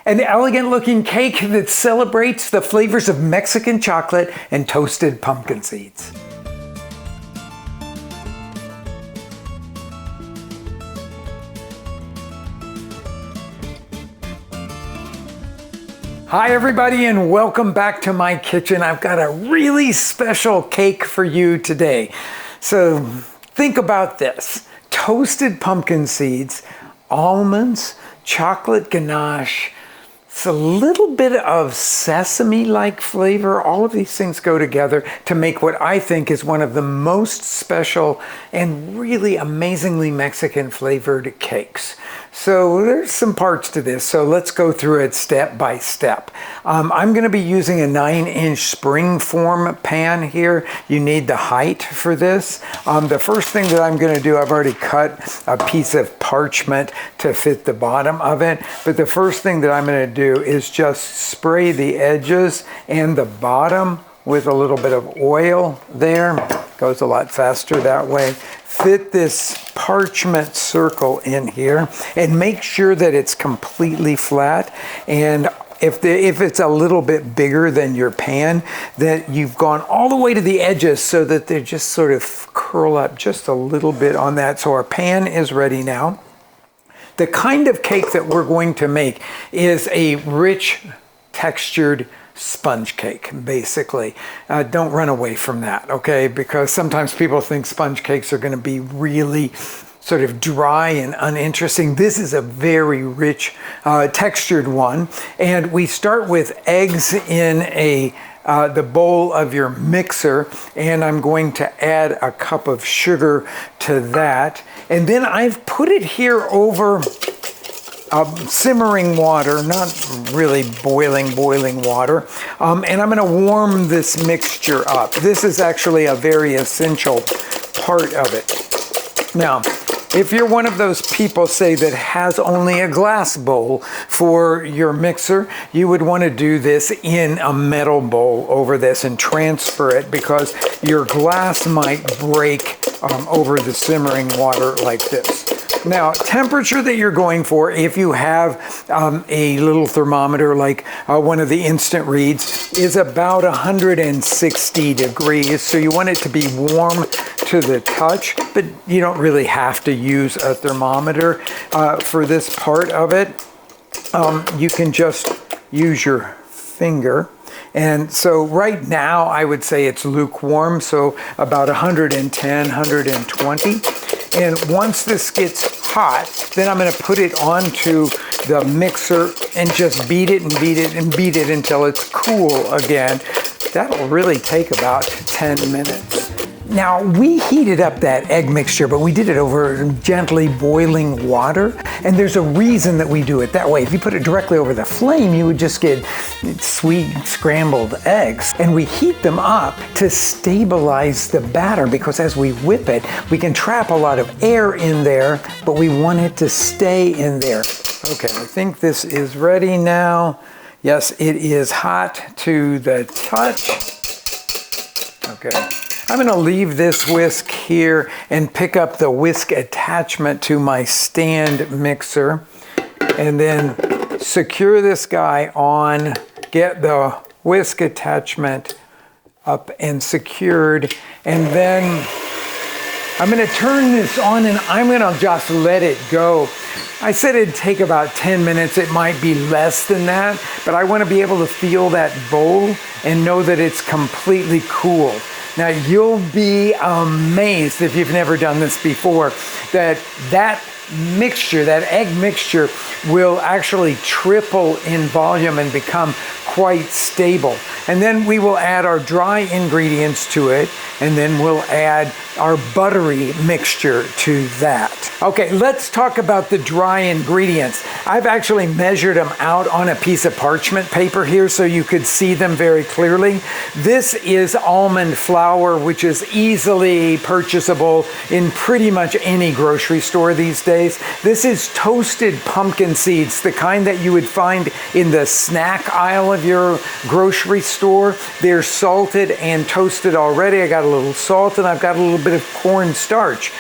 An elegant looking cake that celebrates the flavors of Mexican chocolate and toasted pumpkin seeds. Hi everybody, and welcome back to my kitchen. I've got a really special cake for you today. So think about this: toasted pumpkin seeds, almonds, chocolate ganache, it's a little bit of sesame-like flavor. All of these things go together to make what I think is one of the most special and really amazingly Mexican flavored cakes. So there's some parts to this, so let's go through it step by step. I'm going to be using a 9-inch springform pan here. You need the height for this. The first thing that I'm going to do, I've already cut a piece of parchment to fit the bottom of it, but the first thing that I'm going to do is just spray the edges and the bottom with a little bit of oil there. Goes a lot faster that way. Fit this parchment circle in here and make sure that it's completely flat. And if it's a little bit bigger than your pan, that you've gone all the way to the edges so that they just sort of curl up just a little bit on that. So our pan is ready now. The kind of cake that we're going to make is a rich, textured sponge cake, basically. Don't run away from that, okay? Because sometimes people think sponge cakes are going to be really sort of dry and uninteresting. This is a very rich, textured one. And we start with eggs in the bowl of your mixer, and I'm going to add a cup of sugar to that. And then I've put it here over simmering water, not really boiling water. And I'm going to warm this mixture up. This is actually a very essential part of it. Now, if you're one of those people, say, that has only a glass bowl for your mixer, you would want to do this in a metal bowl over this and transfer it, because your glass might break over the simmering water like this. Now, temperature that you're going for, if you have a little thermometer like one of the instant reads, is about 160 degrees. So you want it to be warm to the touch, but you don't really have to use a thermometer for this part of it. You can just use your finger. And so right now I would say it's lukewarm, so about 110, 120. And once this gets hot, then I'm going to put it onto the mixer and just beat it and beat it and beat it until it's cool again. That'll really take about 10 minutes. Now, we heated up that egg mixture, but we did it over gently boiling water. And there's a reason that we do it that way. If you put it directly over the flame, you would just get sweet scrambled eggs. And we heat them up to stabilize the batter, because as we whip it, we can trap a lot of air in there, but we want it to stay in there. Okay, I think this is ready now. Yes, it is hot to the touch. Okay. I'm going to leave this whisk here and pick up the whisk attachment to my stand mixer, and then secure this guy on, get the whisk attachment up and secured, and then I'm going to turn this on and I'm going to just let it go. I said it'd take about 10 minutes. It might be less than that, but I want to be able to feel that bowl and know that it's completely cool. Now, you'll be amazed, if you've never done this before, that mixture, that egg mixture, will actually triple in volume and become quite stable. And then we will add our dry ingredients to it, and then we'll add our buttery mixture to that. Okay, let's talk about the dry ingredients. I've actually measured them out on a piece of parchment paper here so you could see them very clearly. This is almond flour, which is easily purchasable in pretty much any grocery store these days. This is toasted pumpkin seeds, the kind that you would find in the snack aisle of your grocery store. They're salted and toasted already. I got a little salt and I've got a little bit of cornstarch.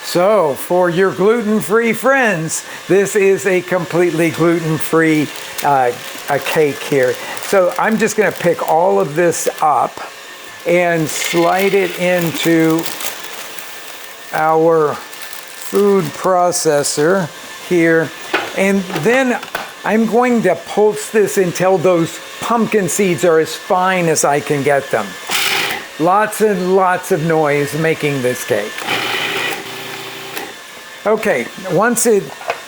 So for your gluten-free friends, this is a completely gluten-free a cake here. So I'm just going to pick all of this up and slide it into our food processor here. And then I'm going to pulse this until those pumpkin seeds are as fine as I can get them. Lots and lots of noise making this cake. Okay, once it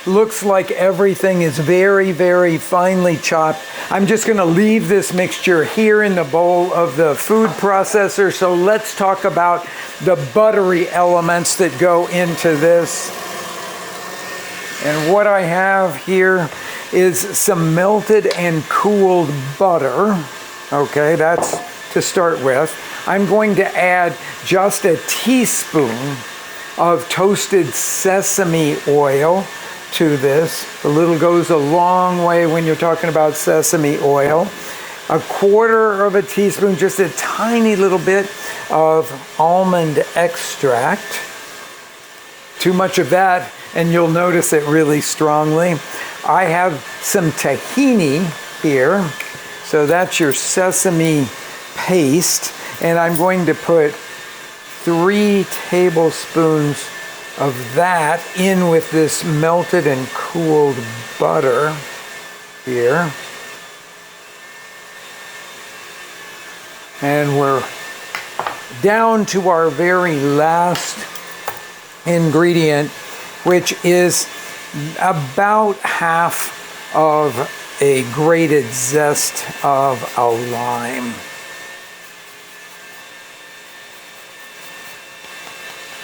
looks like everything is very, very finely chopped, I'm just going to leave this mixture here in the bowl of the food processor. So let's talk about the buttery elements that go into this. And what I have here is some melted and cooled butter. Okay, that's to start with. I'm going to add just a teaspoon of toasted sesame oil to this. A little goes a long way when you're talking about sesame oil. A quarter of a teaspoon, just a tiny little bit of almond extract. Too much of that and you'll notice it really strongly. I have some tahini here. So that's your sesame paste. And I'm going to put 3 tablespoons of that in with this melted and cooled butter here. And we're down to our very last ingredient, which is about half of a grated zest of a lime.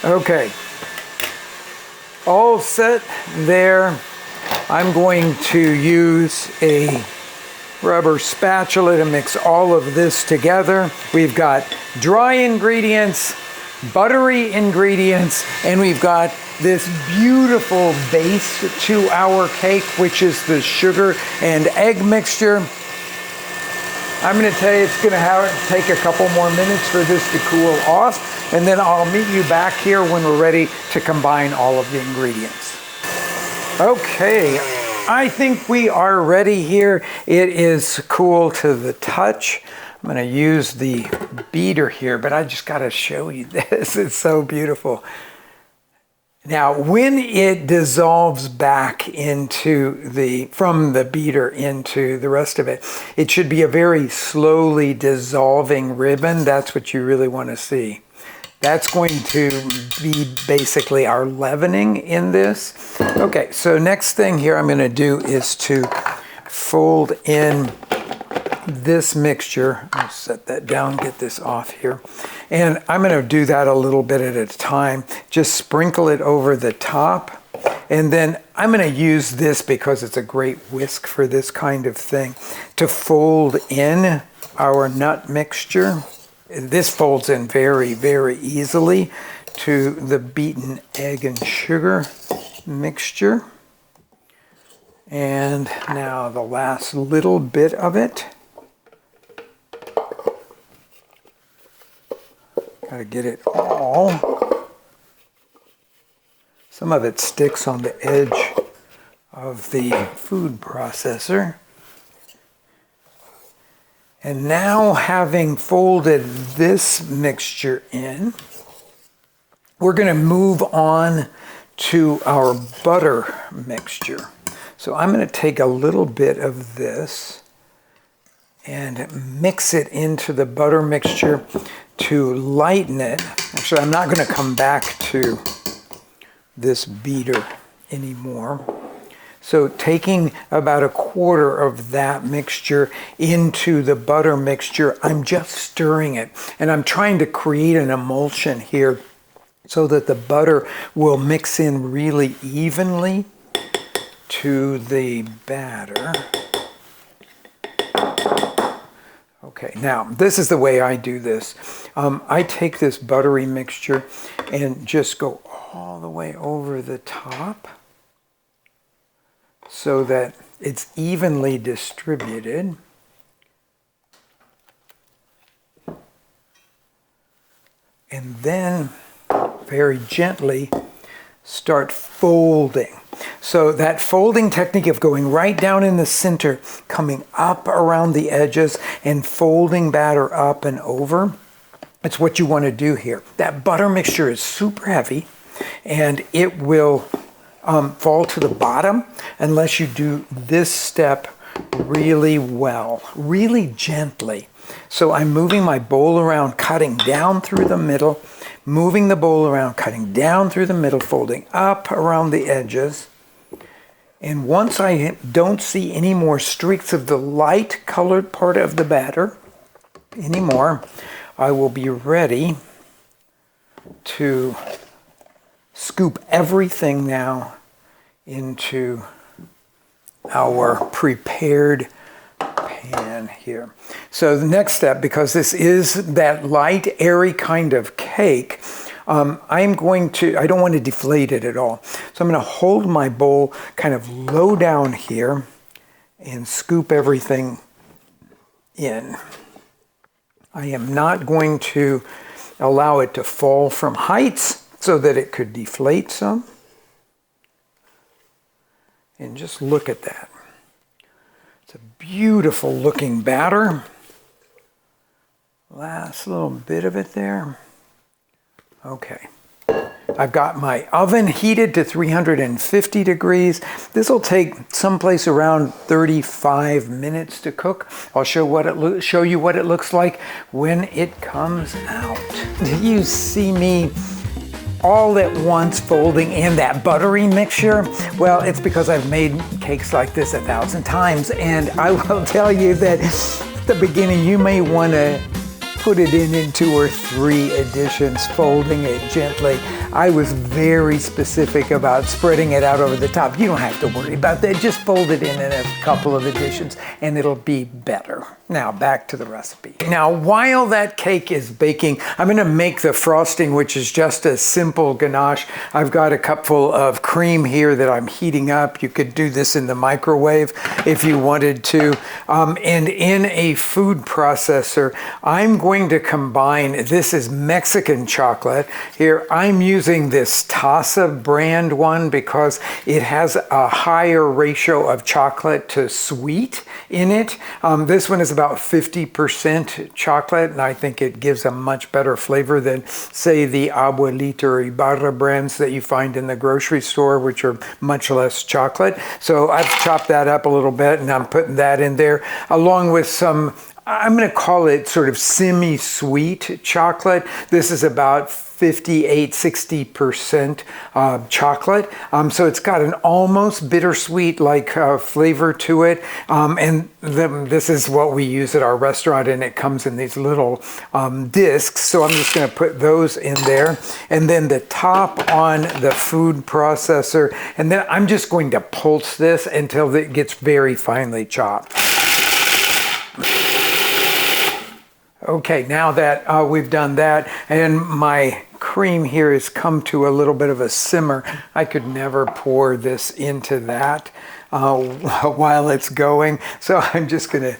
Okay, all set there. I'm going to use a rubber spatula to mix all of this together. We've got dry ingredients, buttery ingredients, and we've got this beautiful base to our cake, which is the sugar and egg mixture. I'm going to tell you it's going to take a couple more minutes for this to cool off, and then I'll meet you back here when we're ready to combine all of the ingredients. Okay, I think we are ready here. It is cool to the touch. I'm going to use the beater here, but I just got to show you this. It's so beautiful. Now, when it dissolves back into from the beater into the rest of it, it should be a very slowly dissolving ribbon. That's what you really want to see. That's going to be basically our leavening in this. Okay, so next thing here I'm going to do is to fold in this mixture. I'll set that down, get this off here. And I'm going to do that a little bit at a time. Just sprinkle it over the top. And then I'm going to use this because it's a great whisk for this kind of thing to fold in our nut mixture. This folds in very, very easily to the beaten egg and sugar mixture. And now the last little bit of it. Gotta get it all. Some of it sticks on the edge of the food processor. And now, having folded this mixture in, we're going to move on to our butter mixture. So I'm going to take a little bit of this and mix it into the butter mixture to lighten it. Actually, I'm not going to come back to this beater anymore. So taking about a quarter of that mixture into the butter mixture, I'm just stirring it. And I'm trying to create an emulsion here so that the butter will mix in really evenly to the batter. Okay, now this is the way I do this. I take this buttery mixture and just go all the way over the top, so that it's evenly distributed. And then very gently start folding. So that folding technique of going right down in the center, coming up around the edges and folding batter up and over, it's what you want to do here. That butter mixture is super heavy and it will fall to the bottom unless you do this step really well, really gently. So I'm moving my bowl around, cutting down through the middle, moving the bowl around, cutting down through the middle, folding up around the edges. And once I don't see any more streaks of the light colored part of the batter anymore, I will be ready to scoop everything now into our prepared pan here. So the next step, because this is that light, airy kind of cake, I don't want to deflate it at all. So I'm going to hold my bowl kind of low down here and scoop everything in. I am not going to allow it to fall from heights so that it could deflate some. And just look at that. It's a beautiful looking batter. Last little bit of it there. Okay. I've got my oven heated to 350 degrees. This will take someplace around 35 minutes to cook. I'll show you what it looks like when it comes out. You see me all at once folding in that buttery mixture? Well, it's because I've made cakes like this 1,000 times, and I will tell you that at the beginning you may want to put it in 2 or 3 additions, folding it gently. I was very specific about spreading it out over the top. You don't have to worry about that. Just fold it in a couple of additions and it'll be better. Now back to the recipe. Now while that cake is baking, I'm going to make the frosting, which is just a simple ganache. I've got a cupful of cream here that I'm heating up. You could do this in the microwave if you wanted to. And in a food processor, I'm going to combine, this is Mexican chocolate. Here I'm using this Taza brand one because it has a higher ratio of chocolate to sweet in it. This one is about 50% chocolate, and I think it gives a much better flavor than, say, the Abuelita or Ibarra brands that you find in the grocery store, which are much less chocolate. So I've chopped that up a little bit, and I'm putting that in there, along with some, I'm going to call it sort of semi-sweet chocolate. This is about 58–60% chocolate. So it's got an almost bittersweet like flavor to it. And this is what we use at our restaurant, and it comes in these little discs. So I'm just going to put those in there. And then the top on the food processor. And then I'm just going to pulse this until it gets very finely chopped. Okay, now that we've done that and my cream here has come to a little bit of a simmer, I could never pour this into that while it's going. So I'm just going to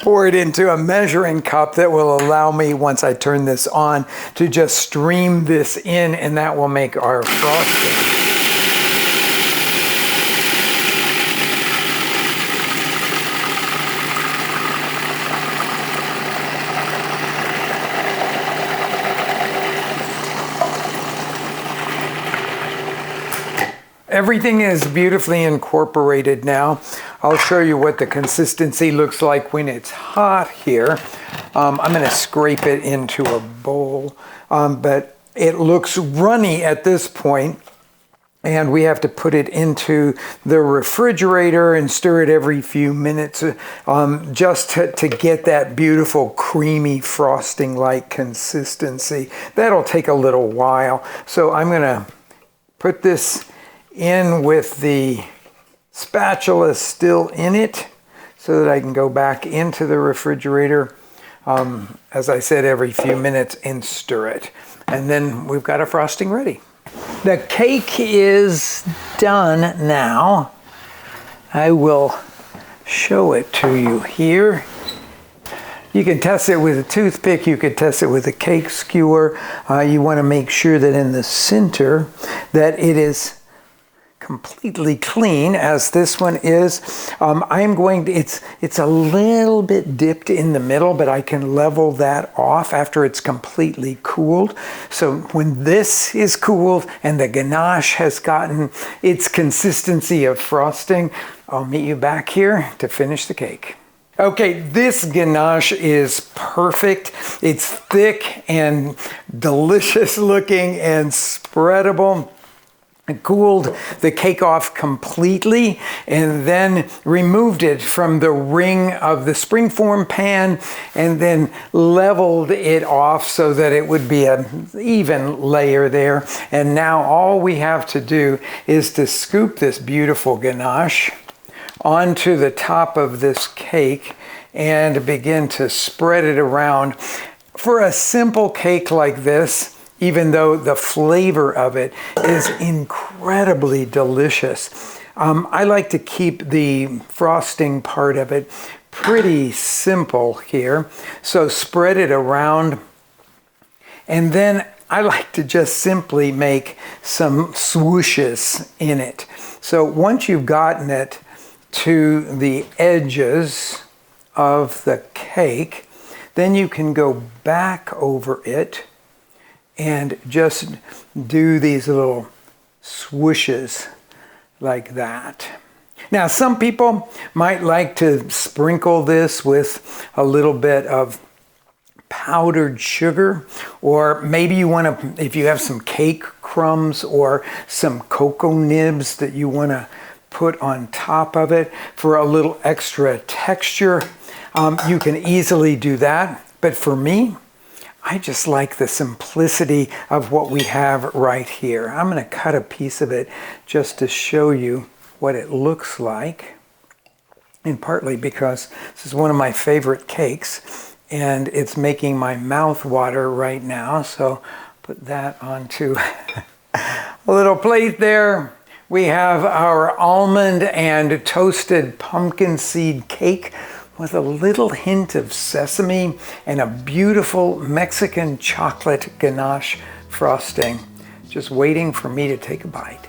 pour it into a measuring cup that will allow me, once I turn this on, to just stream this in, and that will make our frosting. Everything is beautifully incorporated now. I'll show you what the consistency looks like when it's hot here. I'm going to scrape it into a bowl, but it looks runny at this point, and we have to put it into the refrigerator and stir it every few minutes just to get that beautiful creamy frosting-like consistency. That'll take a little while. So I'm going to put this in with the spatula still in it so that I can go back into the refrigerator, as I said, every few minutes, and stir it. And then we've got a frosting ready. The cake is done now. I will show it to you here. You can test it with a toothpick, you could test it with a cake skewer. You want to make sure that in the center that it is completely clean, as this one is. I'm going to, it's a little bit dipped in the middle, but I can level that off after it's completely cooled. So when this is cooled and the ganache has gotten its consistency of frosting, I'll meet you back here to finish the cake. Okay, this ganache is perfect. It's thick and delicious looking and spreadable. I cooled the cake off completely and then removed it from the ring of the springform pan and then leveled it off so that it would be an even layer there. And now all we have to do is to scoop this beautiful ganache onto the top of this cake and begin to spread it around. For a simple cake like this, even though the flavor of it is incredibly delicious, I like to keep the frosting part of it pretty simple here. So spread it around, and then I like to just simply make some swooshes in it. So once you've gotten it to the edges of the cake, then you can go back over it and just do these little swooshes like that. Now, some people might like to sprinkle this with a little bit of powdered sugar, or maybe you want to, if you have some cake crumbs or some cocoa nibs that you want to put on top of it for a little extra texture, you can easily do that. But for me, I just like the simplicity of what we have right here. I'm going to cut a piece of it just to show you what it looks like, and partly because this is one of my favorite cakes and it's making my mouth water right now. So put that onto a little plate there. We have our almond and toasted pumpkin seed cake with a little hint of sesame and a beautiful Mexican chocolate ganache frosting. Just waiting for me to take a bite.